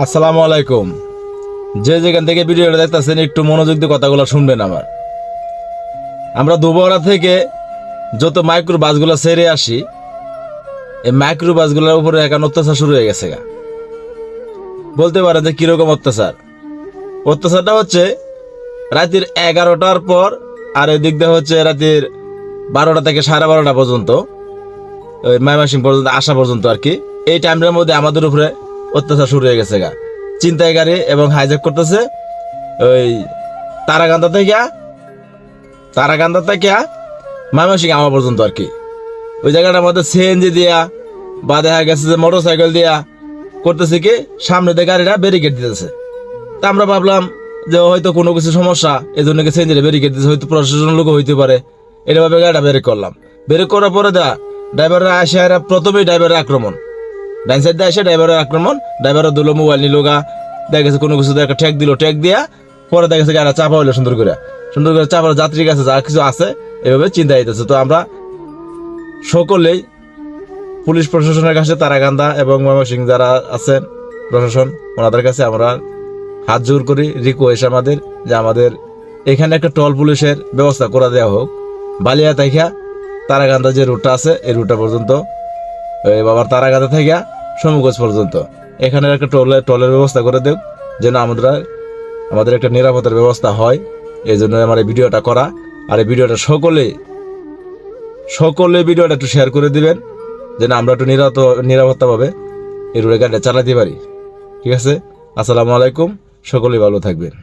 আসসালামু আলাইকুম। যে যেখান থেকে ভিডিওটা দেখতেছেন একটু মনোযোগ দিয়ে কথাগুলো শুনবেন আমার। আমরা দুবহরা থেকে যত মাইক্রো বাসগুলো ছেড়ে আসি, এই মাইক্রো বাসগুলোর উপরে এখন অত্যাচার শুরু হয়ে গেছে গা। বলতে পারেন যে কিরকম অত্যাচার। অত্যাচারটা হচ্ছে রাতের 11টার পর, আর এদিক দিয়ে হচ্ছে রাতের 12টা থেকে 12:30 পর্যন্ত, ওই ময়মনসিং পর্যন্ত আসা পর্যন্ত আর কি। এই টাইমের মধ্যে আমাদের উপরে অত্যাচার শুরু হয়ে গেছে গা। ছিনতাইকারী এবং হাইজ্যাক করতেছে ওই তারাকান্দা থেকে ময়মনসিং আওয়া পর্যন্ত আর কি। ওই জায়গাটার মধ্যে সিএনজি দিয়া বা দেখা গেছে যে মোটর সাইকেল দিয়া করতেছে কি, সামনে দিয়ে গাড়িটা ব্যারিকেড দিতেছে। তা আমরা ভাবলাম যে হয়তো কোনো কিছু সমস্যা, এই জন্য সিএনজি ব্যারিকেড দিতেছে, হয়তো প্রশাসনের লোক হইতে পারে। এটা ভাবে গাড়িটা ব্রেক করলাম। ব্রেক করার পরে ড্রাইভাররা আসে, প্রথমেই ড্রাইভারের আক্রমণ, ডাইন সাইড দিয়ে এসে ড্রাইভারের আক্রমণ। ড্রাইভারের দিল মোবাইল নিল গা, দেখা গেছে কোনো কিছু একটা ঠেক দিল, ঠেক দিয়া পরে দেখা গেছে গাড়িটা চাপা হইলো সুন্দর করে চাপা, যাত্রী কাছে যা কিছু আছে এভাবে চিন্তা দিতেছে। তো আমরা সকলেই পুলিশ প্রশাসনের কাছে, তারাকান্দা এবং ময়মনসিং যারা আছেন প্রশাসন, ওনাদের কাছে আমরা হাত জোর করি, রিকোয়েস্ট আমাদের যে আমাদের এখানে একটা টোল পুলিশের ব্যবস্থা করে দেওয়া হোক। বালিয়া থেকে তারাকান্দা যে রুটটা আছে এই রুটটা পর্যন্ত, বাবার তারাকান্দা থেকে সমুগঞ্জ পর্যন্ত এখানে একটা টোলের ব্যবস্থা করে দেব, যেন আমাদের একটা নিরাপত্তার ব্যবস্থা হয়। এই জন্য আমার এই ভিডিওটা করা। আর এই ভিডিওটা সকলে ভিডিওটা একটু শেয়ার করে দিবেন, যেন আমরা একটু নিরাপত্তা পাবে এই রোডে গাড়িটা চালাতে পারি। ঠিক আছে, আসসালামু আলাইকুম, সকলেই ভালো থাকবেন।